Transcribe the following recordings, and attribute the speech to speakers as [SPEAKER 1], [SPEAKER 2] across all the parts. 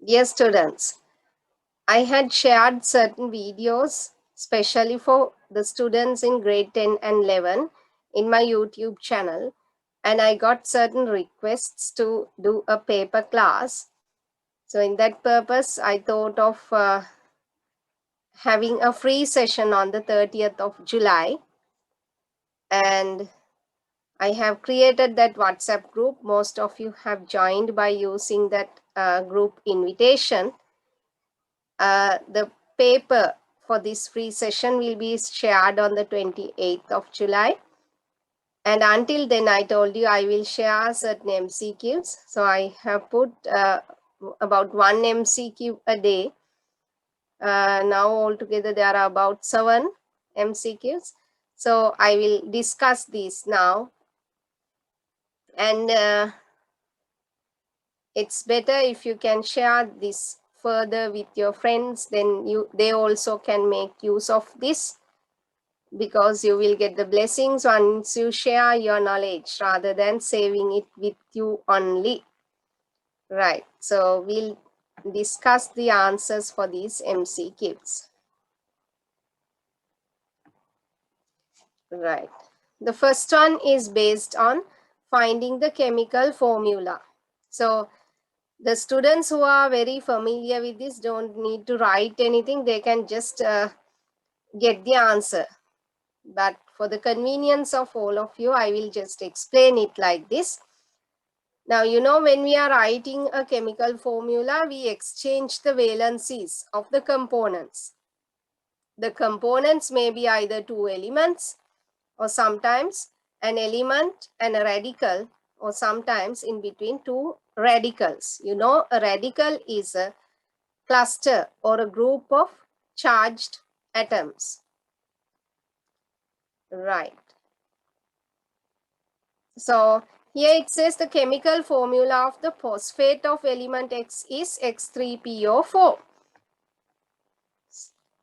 [SPEAKER 1] Dear students, I had shared certain videos, especially for the students in grade 10 and 11, in my YouTube channel, and I got certain requests to do a paper class. So, in that purpose, I thought of having a free session on the 30th of July, and I have created that WhatsApp group. Most of you have joined by using that group invitation. The paper for this free session will be shared on the 28th of July. And until then, I told you I will share certain MCQs. So I have put about one MCQ a day. Now altogether there are about 7 MCQs. So I will discuss these now. And it's better if you can share this further with your friends, then they also can make use of this, because you will get the blessings once you share your knowledge rather than saving it with you only. Right, so we'll discuss the answers for these MCQs. Right, the first one is based on finding the chemical formula. So the students who are very familiar with this don't need to write anything, they can just get the answer. But for the convenience of all of you, I will just explain it like this. Now, you know, when we are writing a chemical formula, we exchange the valencies of the components. The components may be either two elements, or sometimes an element and a radical, or sometimes in between two radicals. You know, a radical is a cluster or a group of charged atoms. Right. So here it says the chemical formula of the phosphate of element X is X3PO4.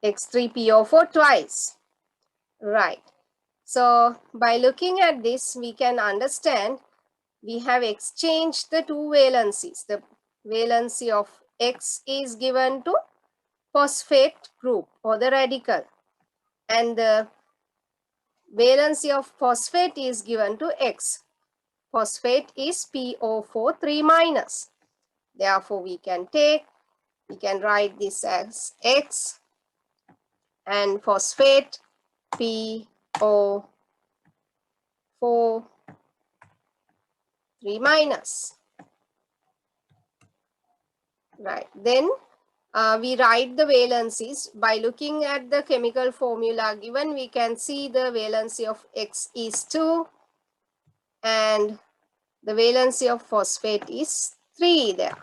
[SPEAKER 1] X3PO4 twice. Right. So by looking at this, we can understand we have exchanged the two valencies. The valency of X is given to phosphate group or the radical, and the valency of phosphate is given to X. Phosphate is PO4 3 minus. Therefore, we can write this as X and phosphate PO4 3 minus. Right. Then we write the valencies. By looking at the chemical formula given, we can see the valency of X is 2 and the valency of phosphate is 3 there.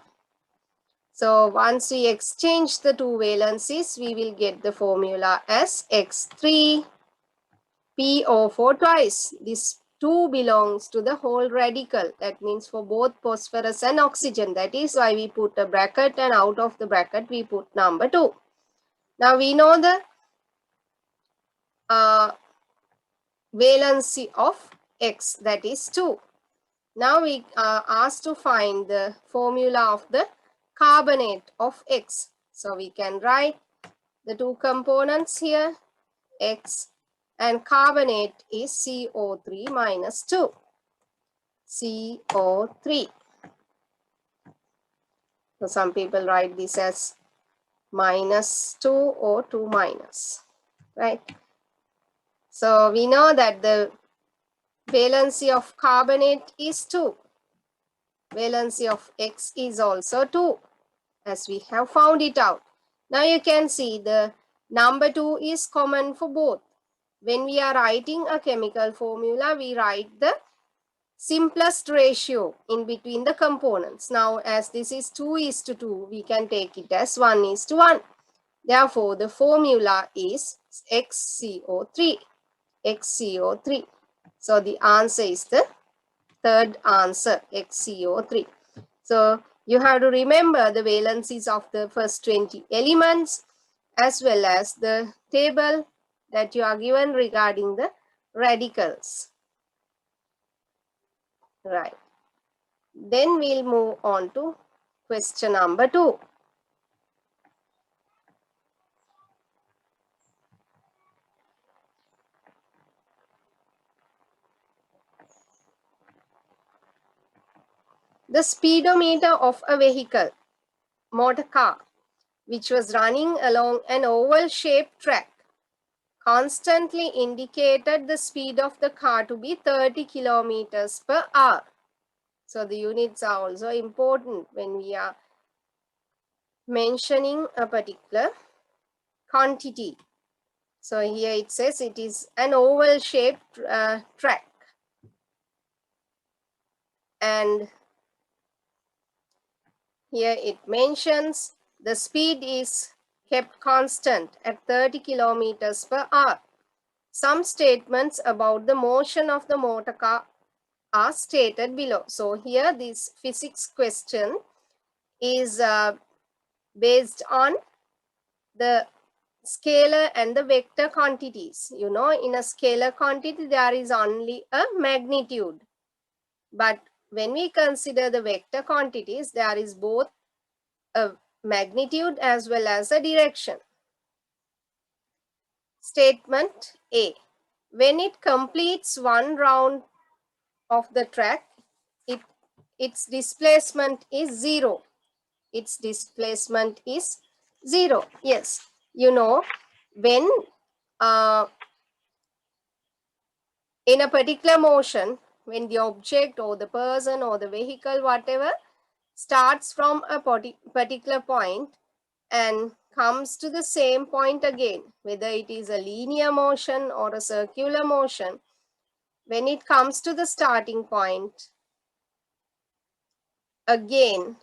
[SPEAKER 1] So once we exchange the two valencies, we will get the formula as X3PO4 twice. This 2 belongs to the whole radical. That means for both phosphorus and oxygen. That is why we put a bracket, and out of the bracket we put number 2. Now we know the valency of X, that is 2. Now we are asked to find the formula of the carbonate of X. So we can write the two components here, X, and carbonate is CO3 minus 2. CO3. So some people write this as minus 2 or 2 minus, right? So we know that the valency of carbonate is 2. Valency of X is also 2, as we have found it out. Now you can see the number 2 is common for both. When we are writing a chemical formula, we write the simplest ratio in between the components. Now, as this is 2:2, we can take it as 1:1. Therefore, the formula is XCO3. XCO3. So, the answer is the third answer, XCO3. So, you have to remember the valencies of the first 20 elements as well as the table that you are given regarding the radicals. Right. Then we'll move on to question number 2. the speedometer of a vehicle, motor car, which was running along an oval-shaped track, constantly indicated the speed of the car to be 30 kilometers per hour. So the units are also important when we are mentioning a particular quantity. So here it says it is an oval-shaped track. And here it mentions the speed is kept constant at 30 kilometers per hour. Some statements about the motion of the motor car are stated below. So here this physics question is based on the scalar and the vector quantities. You know, in a scalar quantity, there is only a magnitude. But when we consider the vector quantities, there is both a magnitude as well as a direction. Statement A. When it completes one round of the track, its displacement is 0. Its displacement is 0. Yes, you know, when in a particular motion, when the object or the person or the vehicle, whatever, starts from a particular point and comes to the same point again, whether it is a linear motion or a circular motion, when it comes to the starting point, again,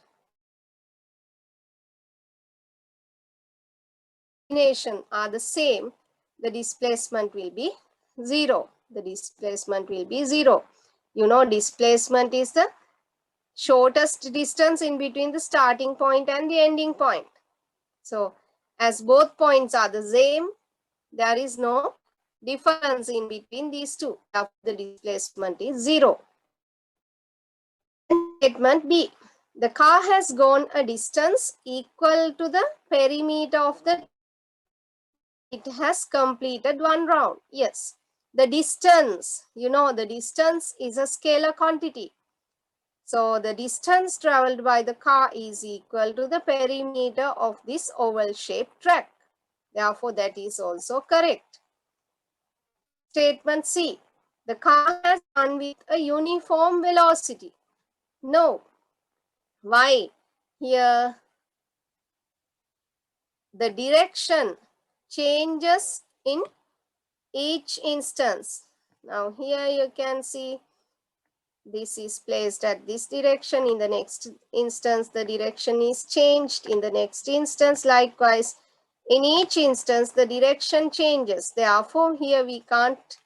[SPEAKER 1] destination are the same, the displacement will be 0. The displacement will be 0. You know, displacement is the shortest distance in between the starting point and the ending point. So, as both points are the same, there is no difference in between these two. The displacement is 0. Statement B. The car has gone a distance equal to the perimeter of the. It has completed one round. Yes. The distance, you know, the distance is a scalar quantity. So the distance traveled by the car is equal to the perimeter of this oval-shaped track. Therefore, that is also correct. Statement C. The car has run with a uniform velocity. No. Why? Here, the direction changes in each instance. Now, here you can see this is placed at this direction. In the next instance, the direction is changed. In the next instance, likewise, in each instance, the direction changes. Therefore, here we can't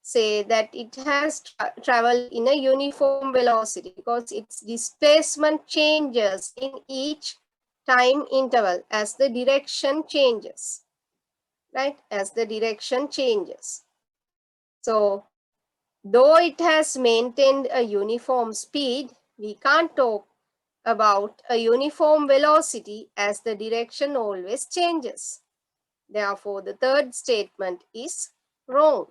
[SPEAKER 1] say that it has traveled in a uniform velocity because its displacement changes in each time interval as the direction changes, right? As the direction changes. So, though it has maintained a uniform speed, we can't talk about a uniform velocity as the direction always changes. Therefore, the third statement is wrong.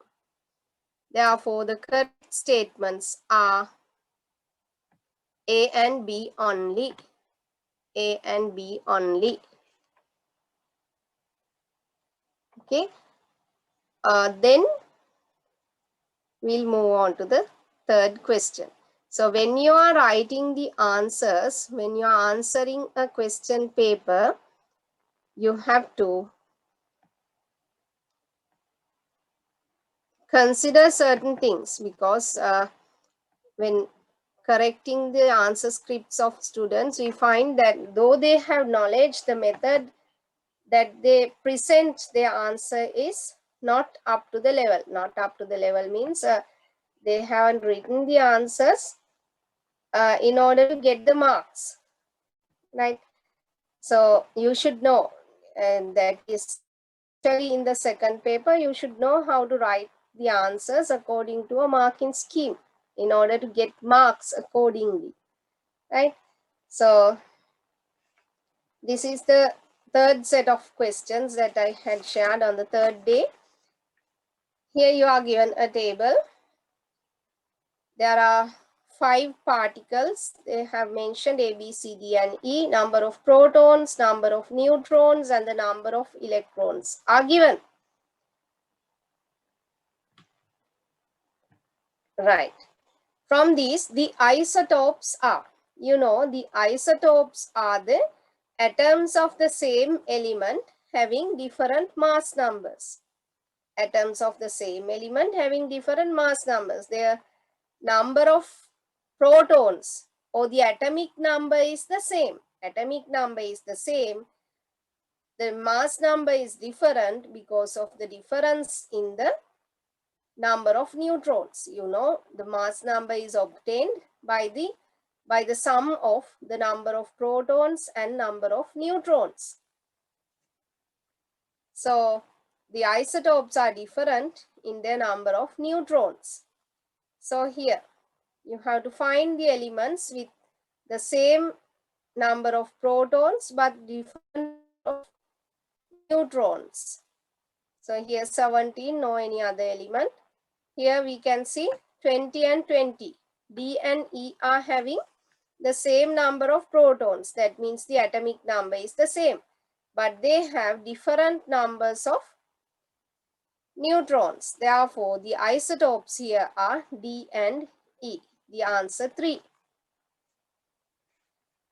[SPEAKER 1] Therefore, the correct statements are A and B only. A and B only. Okay. Then we'll move on to the third question. So when you are writing the answers, when you are answering a question paper, you have to consider certain things because when correcting the answer scripts of students, we find that though they have knowledge, the method that they present their answer is not up to the level. Not up to the level means they haven't written the answers in order to get the marks, right? So you should know, and that is actually in the second paper, you should know how to write the answers according to a marking scheme in order to get marks accordingly, right? So this is the third set of questions that I had shared on the third day. Here you are given a table. There are 5 particles. They have mentioned A, B, C, D, and E. Number of protons, number of neutrons, and the number of electrons are given. Right. From these, the isotopes are, the isotopes are the atoms of the same element having different mass numbers. Atoms of the same element having different mass numbers. Their number of protons or the atomic number is the same. Atomic number is the same. The mass number is different because of the difference in the number of neutrons. The mass number is obtained by the sum of the number of protons and number of neutrons. So the isotopes are different in their number of neutrons. So here you have to find the elements with the same number of protons but different of neutrons. So here 17, no any other element. Here we can see 20 and 20. D and E are having the same number of protons. That means the atomic number is the same. But they have different numbers of neutrons. Therefore, the isotopes here are D and E. The answer 3.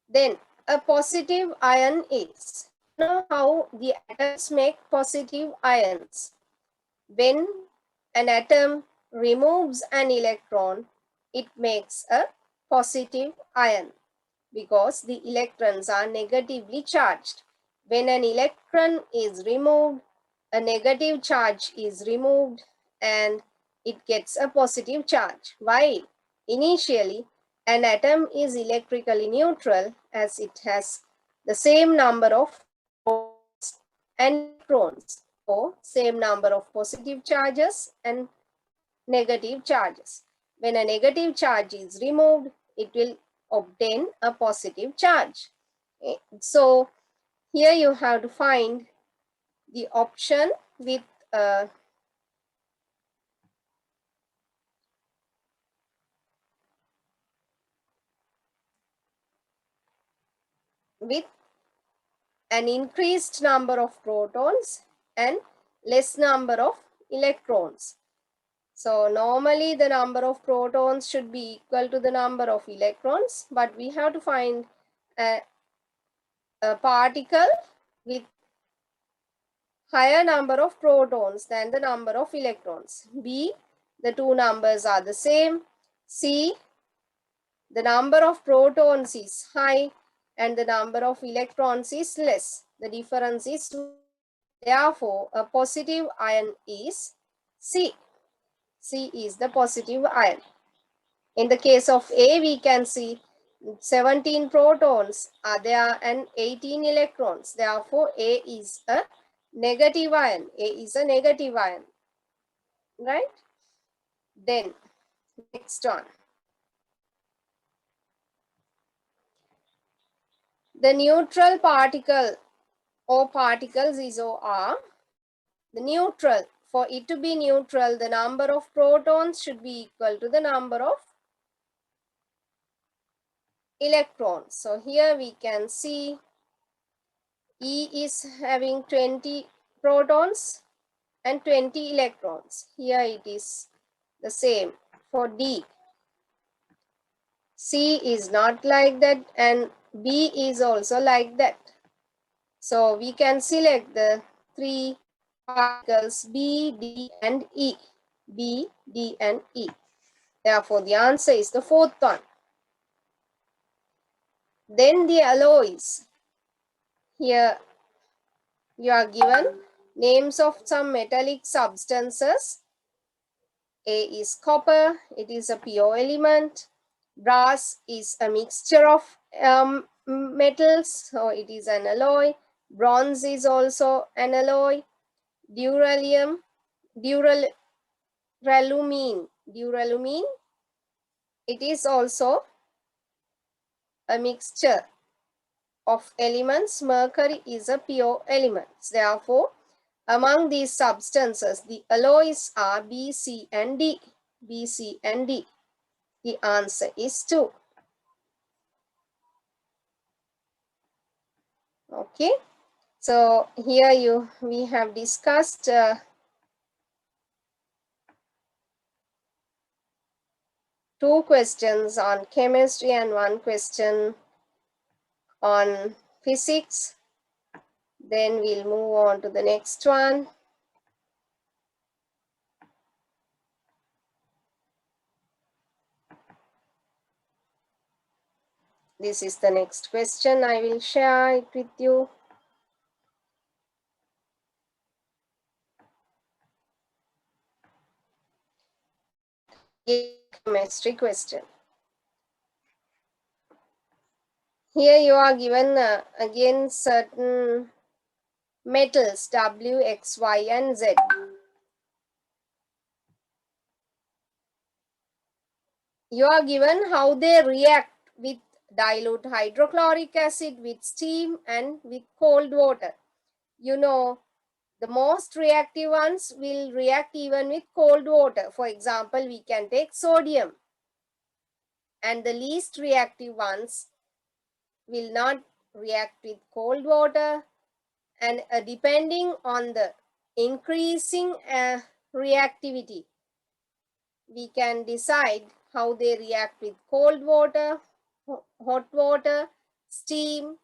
[SPEAKER 1] Then a positive ion is. How the atoms make positive ions? When an atom removes an electron, it makes a positive ion because the electrons are negatively charged. When an electron is removed, a negative charge is removed and it gets a positive charge. While initially an atom is electrically neutral as it has the same number of protons and electrons, or same number of positive charges and negative charges. When a negative charge is removed, it will obtain a positive charge. So here you have to find the option with an increased number of protons and less number of electrons. So normally the number of protons should be equal to the number of electrons, but we have to find a particle with higher number of protons than the number of electrons. B, the two numbers are the same. C, the number of protons is high and the number of electrons is less. The difference is 2. Therefore, a positive ion is C. C is the positive ion. In the case of A, we can see 17 protons are there and 18 electrons. Therefore, A is a negative ion. A is a negative ion. Right? Then, next one. The neutral particle or particles is or are the neutral. For it to be neutral, the number of protons should be equal to the number of electrons. So here we can see E is having 20 protons and 20 electrons. Here it is the same for D. C is not like that and B is also like that. So we can select the 3 particles B, D and E. B, D and E. Therefore, the answer is the 4th one. Then the alloys. Here you are given names of some metallic substances. A is copper, it is a pure element. Brass is a mixture of metals, so it is an alloy. Bronze is also an alloy. Duralumin, it is also a mixture of elements. Mercury is a pure element. Therefore, among these substances, the alloys are B, C and D. B, C and D. The answer is 2. Okay. So here we have discussed two questions on chemistry and one question on physics. Then we'll move on to the next one. This is the next question. I will share it with you. Chemistry question. Here you are given again certain metals W, X, Y, and Z. You are given how they react with dilute hydrochloric acid, with steam, and with cold water. You know, the most reactive ones will react even with cold water. For example, we can take sodium. And the least reactive ones will not react with cold water. And depending on the increasing reactivity, we can decide how they react with cold water, hot water, steam,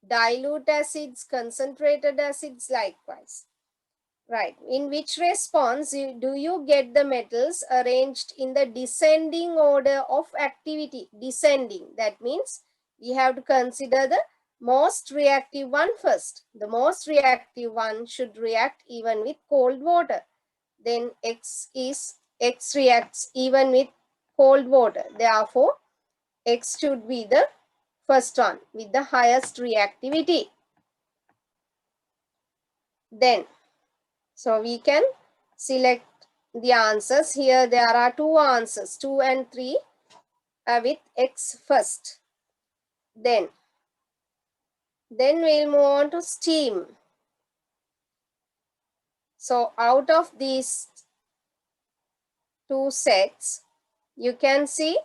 [SPEAKER 1] dilute acids, concentrated acids likewise. Right. In which response do you get the metals arranged in the descending order of activity? Descending. That means we have to consider the most reactive one first. The most reactive one should react even with cold water. Then X reacts even with cold water. Therefore, X should be the first one with the highest reactivity. Then, so we can select the answers. Here there are two answers, 2 and 3 with X first. Then we'll move on to steam. So out of these two sets, you can see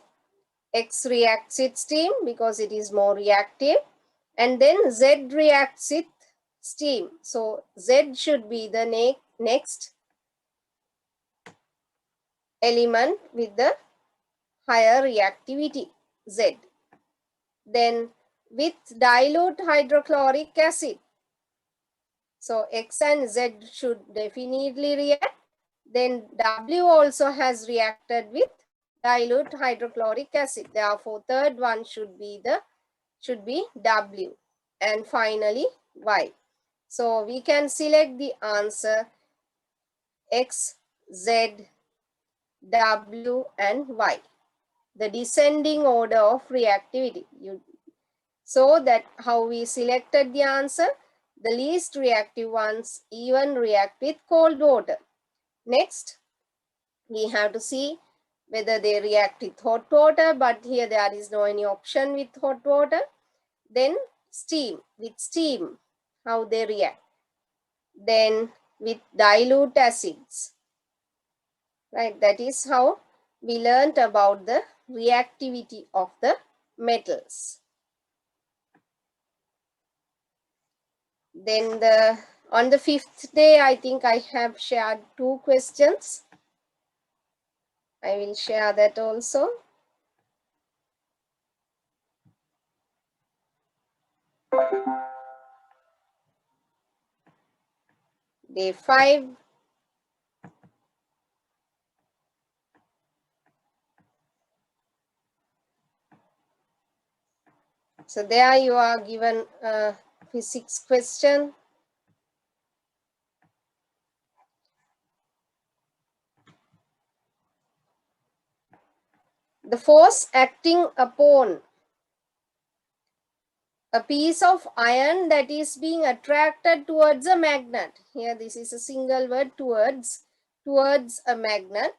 [SPEAKER 1] X reacts with steam because it is more reactive, and then Z reacts with steam. So Z should be the next element with the higher reactivity, Z. Then with dilute hydrochloric acid, so X and Z should definitely react. Then W also has reacted with dilute hydrochloric acid. Therefore, third one should be W. And finally, Y. So we can select the answer X, Z, W, and Y. The descending order of reactivity. So that how we selected the answer, the least reactive ones even react with cold water. Next, we have to see whether they react with hot water, but here there is no any option with hot water. Then steam, with steam, how they react. Then with dilute acids, right? That is how we learned about the reactivity of the metals. Then on the 5th day, I think I have shared two questions. I will share that also. Day 5. So there you are given a physics question. The force acting upon a piece of iron that is being attracted towards a magnet. Here this is a single word, towards a magnet,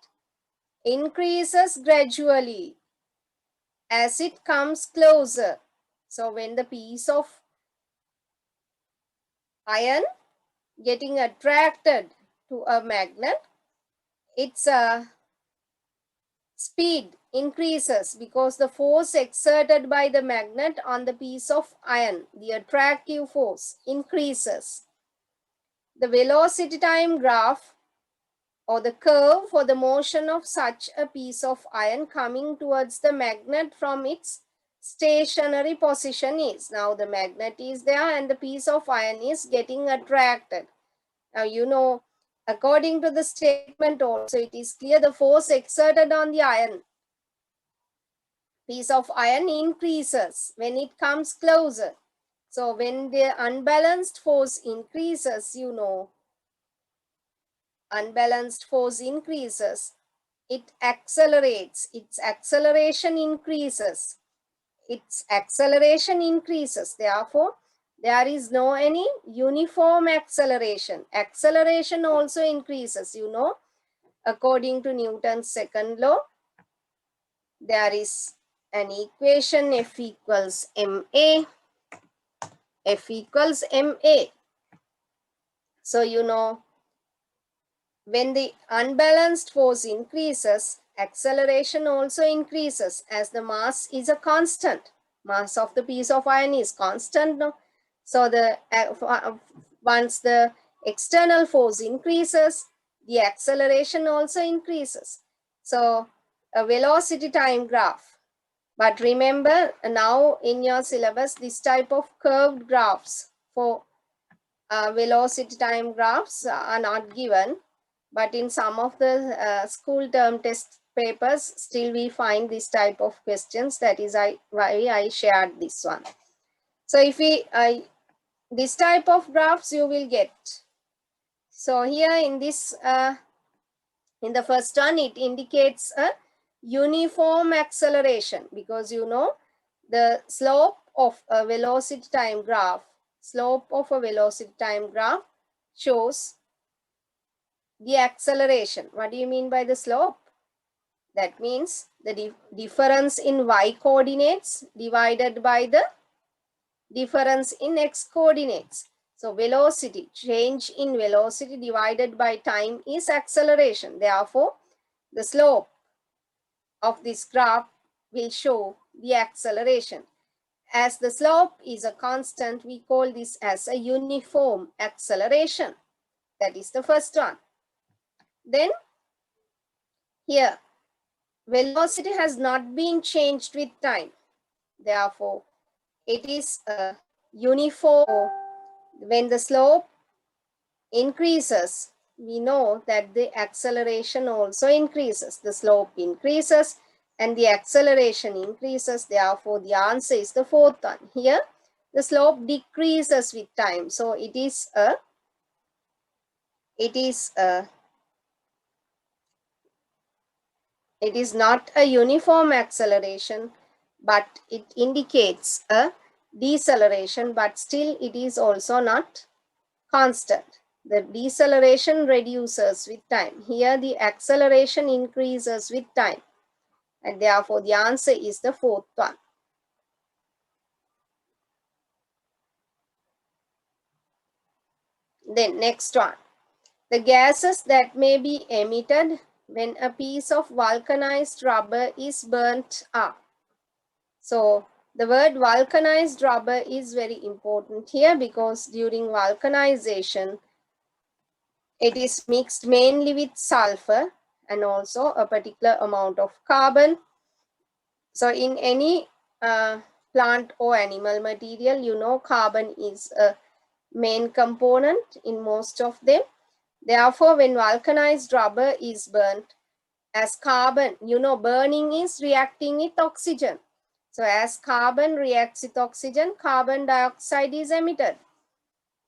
[SPEAKER 1] increases gradually as it comes closer. So when the piece of iron getting attracted to a magnet, its speed increases because the force exerted by the magnet on the piece of iron, the attractive force, increases. The velocity time graph or the curve for the motion of such a piece of iron coming towards the magnet from its stationary position is. Now the magnet is there and the piece of iron is getting attracted. Now you know, according to the statement also, it is clear the force exerted on the iron, piece of iron, increases when it comes closer. So when the unbalanced force increases, you know, unbalanced force increases, it accelerates, its acceleration increases. Its acceleration increases. Therefore, there is no any uniform acceleration. Acceleration also increases, you know, according to Newton's second law. There is an equation F equals ma. F equals ma. So, you know, when the unbalanced force increases, acceleration also increases as the mass is a constant. Mass of the piece of iron is constant. No? So the once the external force increases, the acceleration also increases. So a velocity time graph. But remember, now in your syllabus, this type of curved graphs for velocity time graphs are not given. But in some of the school term test papers, still we find this type of questions. That is why I shared this one. So if we, this type of graphs you will get. So here in this, in the first one, it indicates a uniform acceleration because you know the slope of a velocity time graph, shows the acceleration. What do you mean by the slope? That means the difference in y coordinates divided by the difference in x coordinates. So velocity, change in velocity divided by time is acceleration. Therefore, the slope of this graph will show the acceleration. As the slope is a constant, we call this as a uniform acceleration. That is the first one. Then here, velocity has not been changed with time. Therefore, it is a uniform. When the slope increases, we know that the acceleration also increases. The slope increases and the acceleration increases. Therefore, the answer is the fourth one. Here, the slope decreases with time. So it is not a uniform acceleration, but it indicates a deceleration, but still it is also not constant. The deceleration reduces with time. Here the acceleration increases with time. And therefore the answer is the fourth one. Then next one. The gases that may be emitted when a piece of vulcanized rubber is burnt up. So the word vulcanized rubber is very important here because during vulcanization, it is mixed mainly with sulfur and also a particular amount of carbon. So in any plant or animal material, you know, carbon is a main component in most of them. Therefore, when vulcanized rubber is burnt, as carbon, you know, burning is reacting with oxygen. So as carbon reacts with oxygen, carbon dioxide is emitted.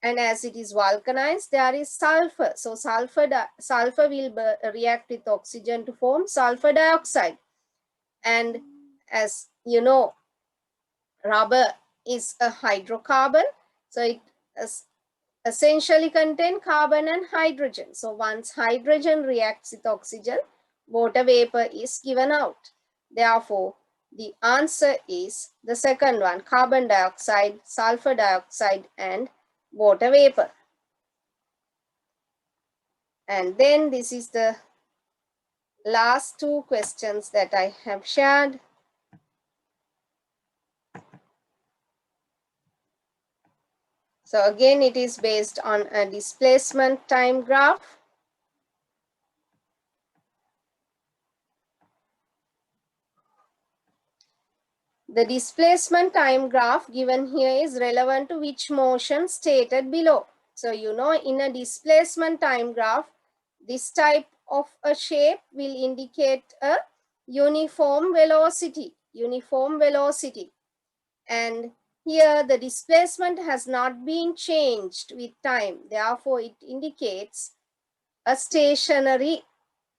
[SPEAKER 1] And as it is vulcanized, there is sulfur. So sulfur will react with oxygen to form sulfur dioxide. And as you know, rubber is a hydrocarbon. So it essentially contains carbon and hydrogen. So once hydrogen reacts with oxygen, water vapor is given out. Therefore, the answer is the second one, carbon dioxide, sulfur dioxide, and water vapor. And then this is the last two questions that I have shared. So again, it is based on a displacement time graph. The displacement time graph given here is relevant to which motion stated below. So you know, in a displacement time graph, this type of a shape will indicate a uniform velocity. And here the displacement has not been changed with time. Therefore, it indicates a stationary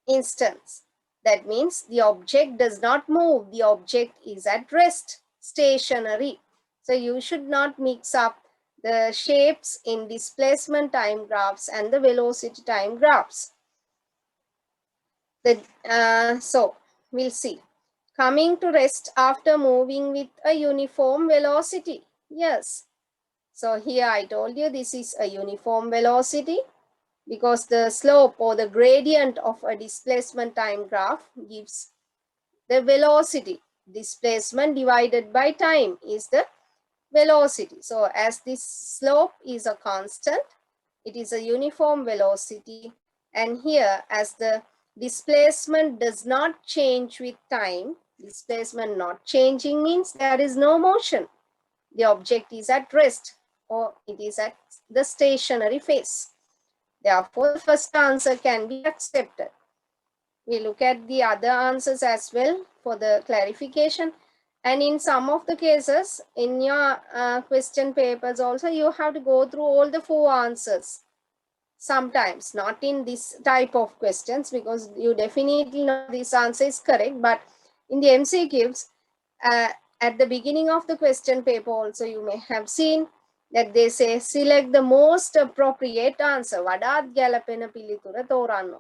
[SPEAKER 1] instance. That means the object does not move. The object is at rest, stationary. So you should not mix up the shapes in displacement time graphs and the velocity time graphs. So we'll see. Coming to rest after moving with a uniform velocity. Yes. So here I told you this is a uniform velocity, because the slope or the gradient of a displacement time graph gives the velocity. Displacement divided by time is the velocity. So as this slope is a constant, it is a uniform velocity. And here, as the displacement does not change with time, displacement not changing means there is no motion. The object is at rest, or it is at the stationary phase. Therefore, the first answer can be accepted. We look at the other answers as well for the clarification. And in some of the cases, in your question papers also, you have to go through all the 4 answers. Sometimes, not in this type of questions, because you definitely know this answer is correct. But in the MCQs, at the beginning of the question paper also, you may have seen that they say select the most appropriate answer. වඩාත් ගැළපෙන පිළිතුර තෝරන්න.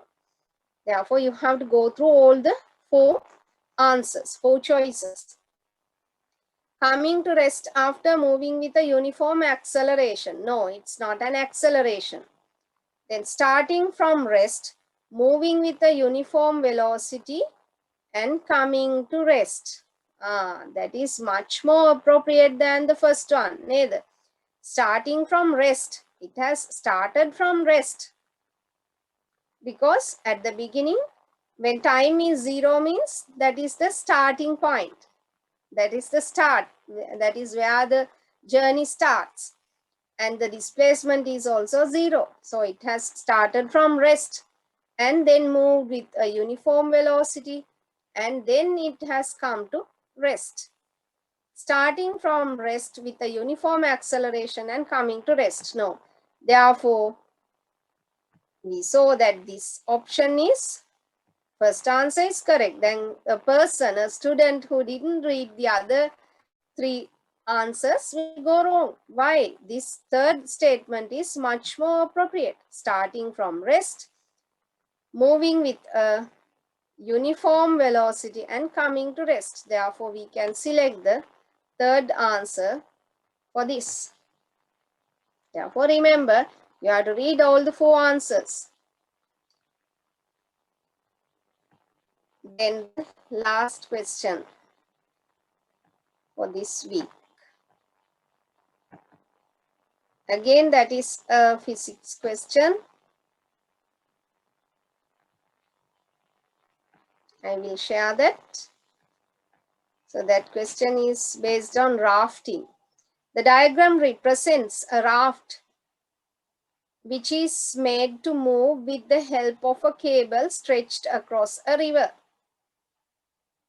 [SPEAKER 1] Therefore, you have to go through all the 4 answers, 4 choices. Coming to rest after moving with a uniform acceleration. No, it's not an acceleration. Then starting from rest, moving with a uniform velocity and coming to rest. That is much more appropriate than the first one. Neither. Starting from rest. It has started from rest. Because at the beginning, when time is 0 means that is the starting point. That is the start. That is where the journey starts. And the displacement is also 0. So it has started from rest and then moved with a uniform velocity, and then it has come to rest. Starting from rest with a uniform acceleration and coming to rest. No. Therefore, we saw that this option is, first answer is correct. Then a person, a student who didn't read the other 3 answers will go wrong. Why? This third statement is much more appropriate. Starting from rest, moving with a uniform velocity and coming to rest. Therefore, we can select the third answer for this. Therefore, remember, you have to read all the 4 answers. Then last question for this week. Again, that is a physics question. I will share that. So that question is based on rafting. The diagram represents a raft which is made to move with the help of a cable stretched across a river.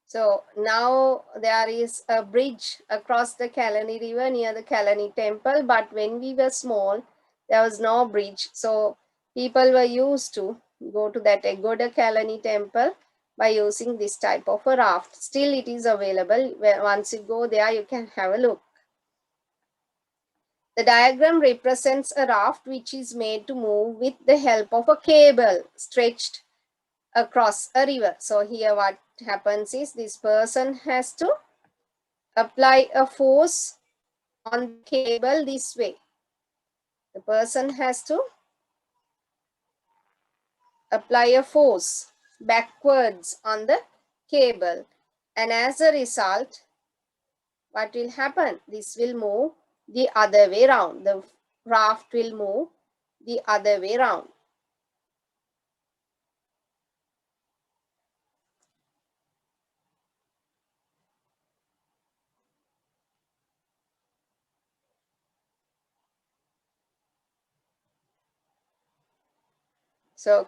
[SPEAKER 1] So now there is a bridge across the Kalani River near the Kalani temple, but when we were small, there was no bridge. So people were used to go to that Egoda Kalani temple by using this type of a raft. Still it is available. Once you go there, you can have a look. The diagram represents a raft which is made to move with the help of a cable stretched across a river. So here what happens is this person has to apply a force on the cable this way. The person has to apply a force backwards on the cable, and as a result, what will happen? This will move the other way round. The raft will move the other way round. So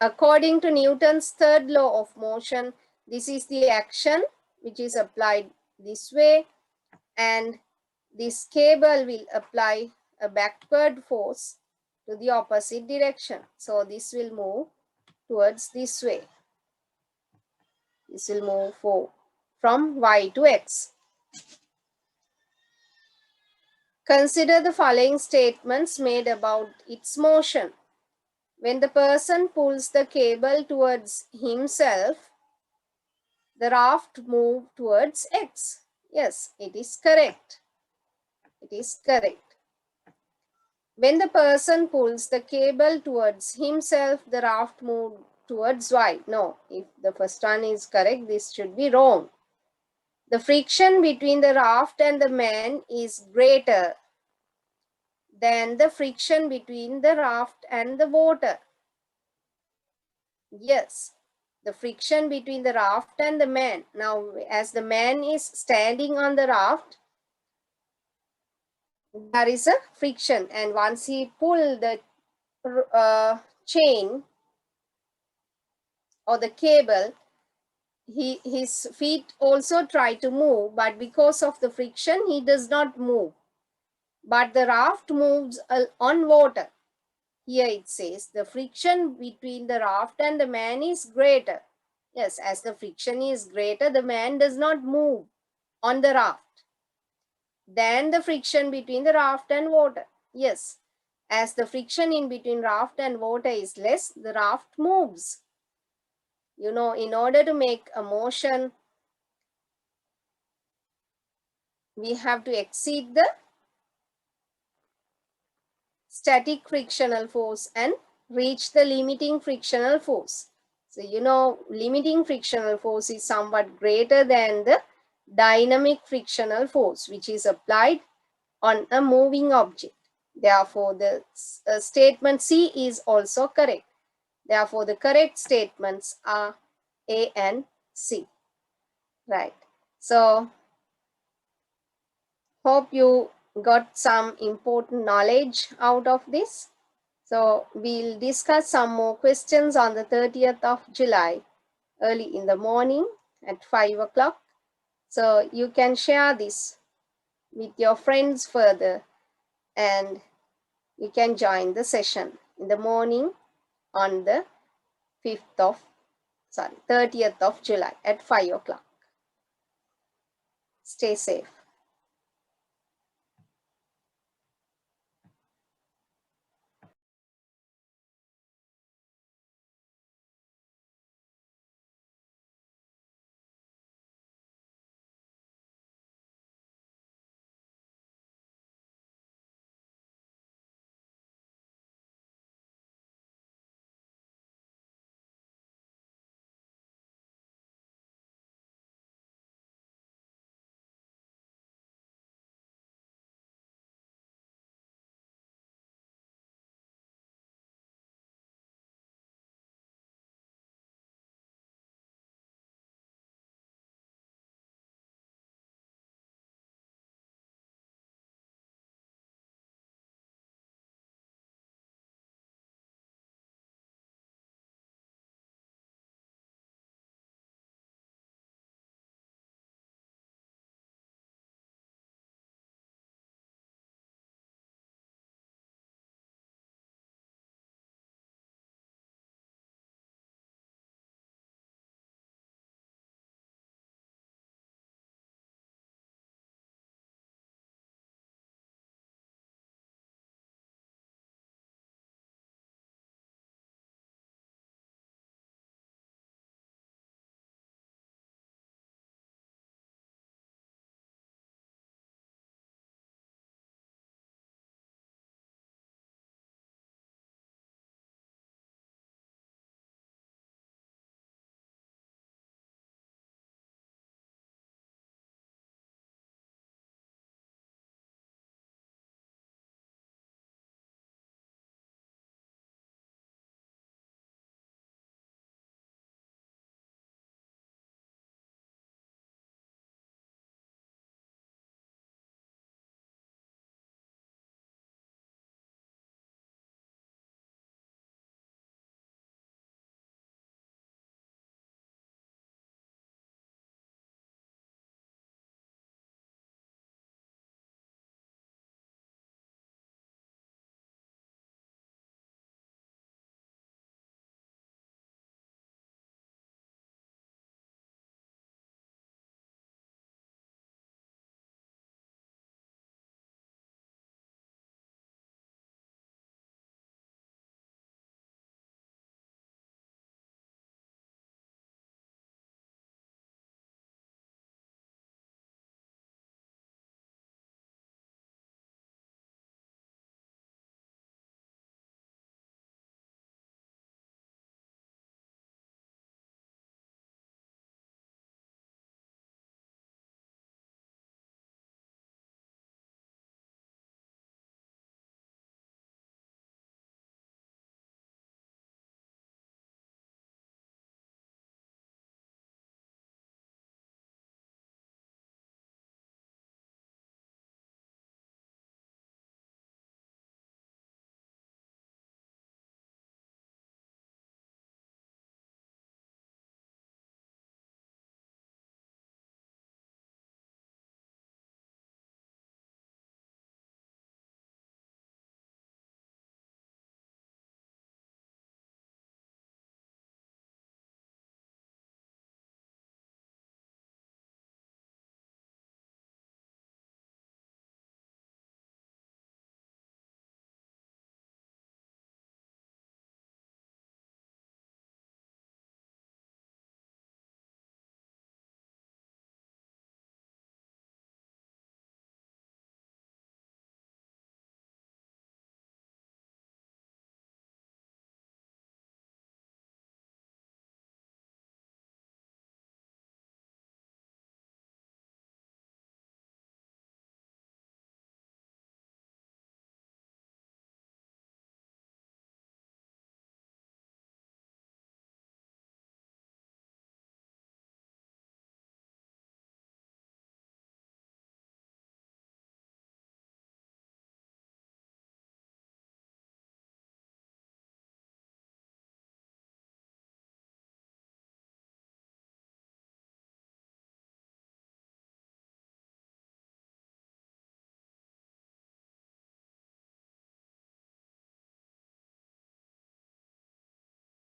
[SPEAKER 1] according to Newton's third law of motion, this is the action which is applied this way, and this cable will apply a backward force to the opposite direction. So this will move towards this way. This will move from Y to X. Consider the following statements made about its motion. When the person pulls the cable towards himself, the raft moves towards X. Yes, it is correct. It is correct. When the person pulls the cable towards himself, the raft moves towards Y. No, if the first one is correct, this should be wrong. The friction between the raft and the man is greater than the friction between the raft and the water. Yes, the friction between the raft and the man. Now, as the man is standing on the raft, there is a friction, and once he pull the chain or the cable, his feet also try to move, but because of the friction, he does not move. But the raft moves on water. Here it says the friction between the raft and the man is greater. Yes, as the friction is greater, the man does not move on the raft than the friction between the raft and water. Yes, as the friction in between raft and water is less, the raft moves. You know, in order to make a motion, we have to exceed the static frictional force and reach the limiting frictional force. So, you know, limiting frictional force is somewhat greater than the dynamic frictional force, which is applied on a moving object. Therefore, the statement C is also correct. Therefore, the correct statements are A and C. Right. So, hope you got some important knowledge out of this. So, we'll discuss some more questions on the 30th of July, early in the morning at 5 o'clock. So, you can share this with your friends further, and you can join the session in the morning on the 30th of July at 5 o'clock. Stay safe.